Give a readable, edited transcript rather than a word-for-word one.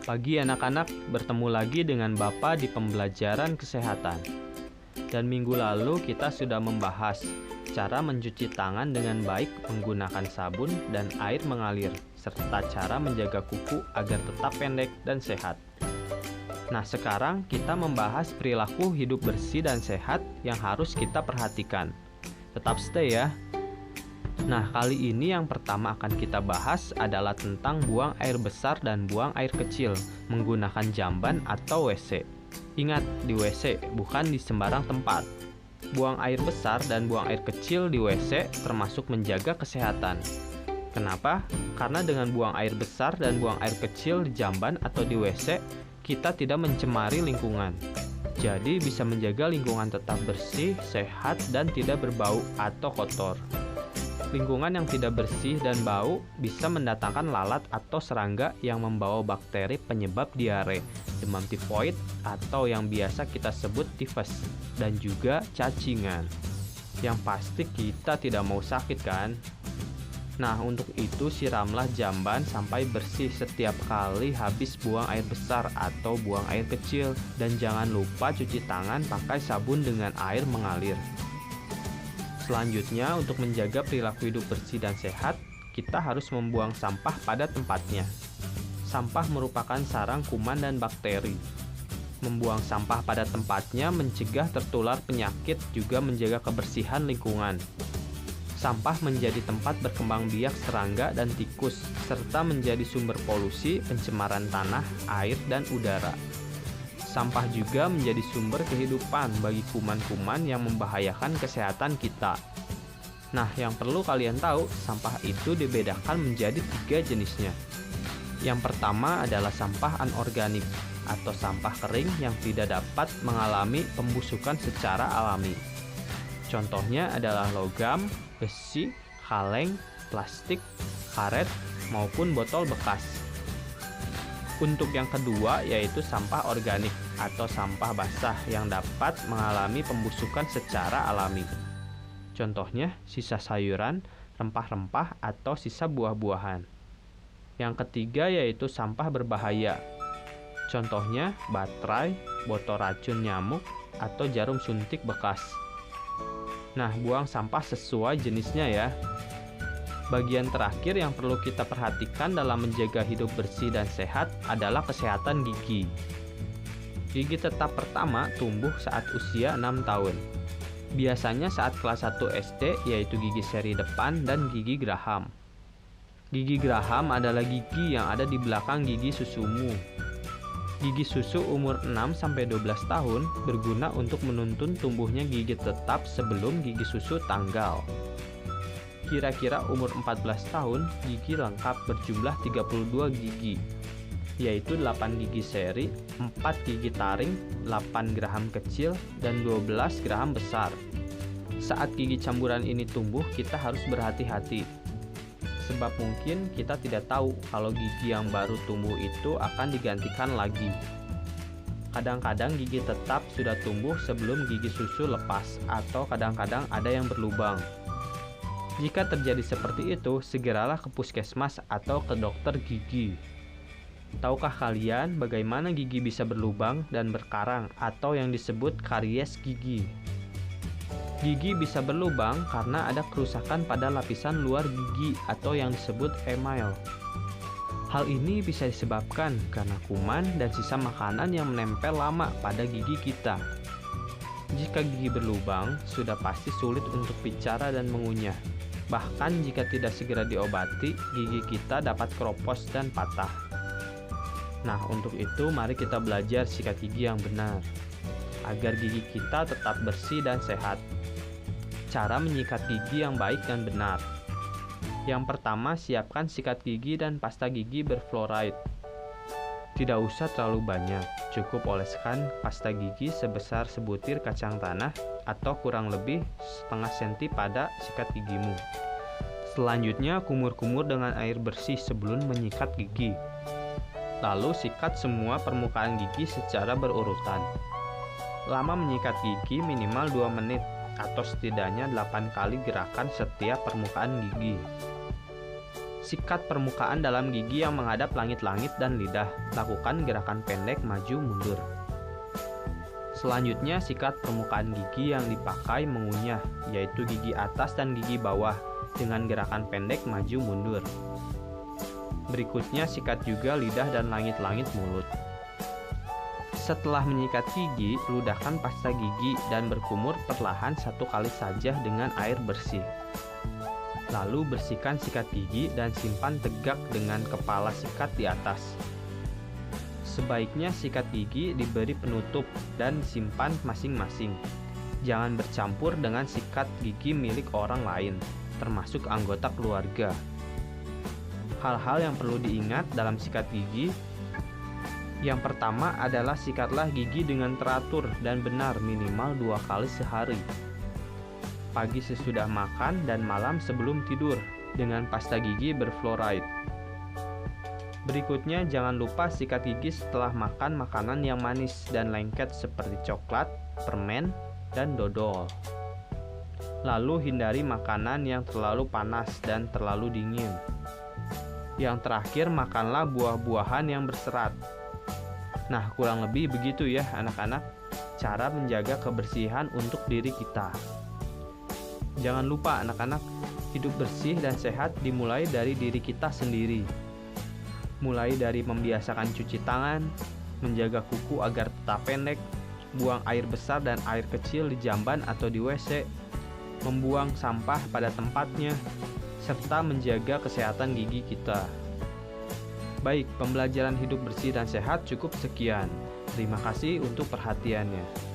Pagi anak-anak, bertemu lagi dengan Bapak di pembelajaran kesehatan. Dan minggu lalu kita sudah membahas cara mencuci tangan dengan baik menggunakan sabun dan air mengalir, serta cara menjaga kuku agar tetap pendek dan sehat. Nah, sekarang kita membahas perilaku hidup bersih dan sehat yang harus kita perhatikan. Tetap stay ya. Nah, kali ini yang pertama akan kita bahas adalah tentang buang air besar dan buang air kecil menggunakan jamban atau WC. Ingat, di WC, bukan di sembarang tempat. Buang air besar dan buang air kecil di WC termasuk menjaga kesehatan. Kenapa? Karena dengan buang air besar dan buang air kecil di jamban atau di WC, kita tidak mencemari lingkungan. Jadi bisa menjaga lingkungan tetap bersih, sehat, dan tidak berbau atau kotor. Lingkungan yang tidak bersih dan bau bisa mendatangkan lalat atau serangga yang membawa bakteri penyebab diare, demam tifoid, atau yang biasa kita sebut tifus, dan juga cacingan. Yang pasti kita tidak mau sakit kan? Nah, untuk itu siramlah jamban sampai bersih setiap kali habis buang air besar atau buang air kecil, dan jangan lupa cuci tangan pakai sabun dengan air mengalir. Selanjutnya, untuk menjaga perilaku hidup bersih dan sehat, kita harus membuang sampah pada tempatnya. Sampah merupakan sarang kuman dan bakteri. Membuang sampah pada tempatnya mencegah tertular penyakit, juga menjaga kebersihan lingkungan. Sampah menjadi tempat berkembang biak serangga dan tikus, serta menjadi sumber polusi, pencemaran tanah, air, dan udara. Sampah juga menjadi sumber kehidupan bagi kuman-kuman yang membahayakan kesehatan kita. Nah, yang perlu kalian tahu, sampah itu dibedakan menjadi 3 jenisnya. Yang pertama adalah sampah anorganik atau sampah kering yang tidak dapat mengalami pembusukan secara alami. Contohnya adalah logam, besi, kaleng, plastik, karet, maupun botol bekas. Untuk yang kedua yaitu sampah organik atau sampah basah yang dapat mengalami pembusukan secara alami. Contohnya sisa sayuran, rempah-rempah, atau sisa buah-buahan. Yang ketiga yaitu sampah berbahaya. Contohnya baterai, botol racun nyamuk, atau jarum suntik bekas. Nah, buang sampah sesuai jenisnya ya. Bagian terakhir yang perlu kita perhatikan dalam menjaga hidup bersih dan sehat adalah kesehatan gigi. Gigi tetap pertama tumbuh saat usia 6 tahun. Biasanya saat kelas 1 SD, yaitu gigi seri depan dan gigi geraham. Gigi geraham adalah gigi yang ada di belakang gigi susumu. Gigi susu umur 6-12 tahun berguna untuk menuntun tumbuhnya gigi tetap sebelum gigi susu tanggal. Kira-kira umur 14 tahun, gigi lengkap berjumlah 32 gigi, yaitu 8 gigi seri, 4 gigi taring, 8 geraham kecil, dan 12 geraham besar. Saat gigi campuran ini tumbuh, kita harus berhati-hati, sebab mungkin kita tidak tahu kalau gigi yang baru tumbuh itu akan digantikan lagi. Kadang-kadang gigi tetap sudah tumbuh sebelum gigi susu lepas, atau kadang-kadang ada yang berlubang. Jika terjadi seperti itu, segeralah ke puskesmas atau ke dokter gigi. Tahukah kalian bagaimana gigi bisa berlubang dan berkarang atau yang disebut karies gigi? Gigi bisa berlubang karena ada kerusakan pada lapisan luar gigi atau yang disebut email. Hal ini bisa disebabkan karena kuman dan sisa makanan yang menempel lama pada gigi kita. Jika gigi berlubang, sudah pasti sulit untuk bicara dan mengunyah. Bahkan jika tidak segera diobati, gigi kita dapat keropos dan patah. Nah, untuk itu mari kita belajar sikat gigi yang benar, agar gigi kita tetap bersih dan sehat. Cara menyikat gigi yang baik dan benar. Yang pertama, siapkan sikat gigi dan pasta gigi berfluoride. Tidak usah terlalu banyak, cukup oleskan pasta gigi sebesar sebutir kacang tanah atau kurang lebih setengah senti pada sikat gigimu. Selanjutnya, kumur-kumur dengan air bersih sebelum menyikat gigi. Lalu sikat semua permukaan gigi secara berurutan. Lama menyikat gigi minimal 2 menit atau setidaknya 8 kali gerakan setiap permukaan gigi. Sikat permukaan dalam gigi yang menghadap langit-langit dan lidah. Lakukan gerakan pendek maju mundur. Selanjutnya, sikat permukaan gigi yang dipakai mengunyah, yaitu gigi atas dan gigi bawah, dengan gerakan pendek maju mundur. Berikutnya, sikat juga lidah dan langit-langit mulut. Setelah menyikat gigi, ludahkan pasta gigi dan berkumur perlahan 1 kali saja dengan air bersih. Lalu bersihkan sikat gigi dan simpan tegak dengan kepala sikat di atas. Sebaiknya sikat gigi diberi penutup dan simpan masing-masing. Jangan bercampur dengan sikat gigi milik orang lain, termasuk anggota keluarga. Hal-hal yang perlu diingat dalam sikat gigi. Yang pertama adalah sikatlah gigi dengan teratur dan benar minimal 2 kali sehari. Pagi sesudah makan dan malam sebelum tidur dengan pasta gigi berfluoride. Berikutnya, jangan lupa sikat gigi setelah makan makanan yang manis dan lengket seperti coklat, permen, dan dodol. Lalu hindari makanan yang terlalu panas dan terlalu dingin. Yang terakhir, makanlah buah-buahan yang berserat. Nah, kurang lebih begitu ya anak-anak, cara menjaga kebersihan untuk diri kita. Jangan lupa anak-anak, hidup bersih dan sehat dimulai dari diri kita sendiri. Mulai dari membiasakan cuci tangan, menjaga kuku agar tetap pendek, buang air besar dan air kecil di jamban atau di WC, membuang sampah pada tempatnya, serta menjaga kesehatan gigi kita. Baik, pembelajaran hidup bersih dan sehat cukup sekian. Terima kasih untuk perhatiannya.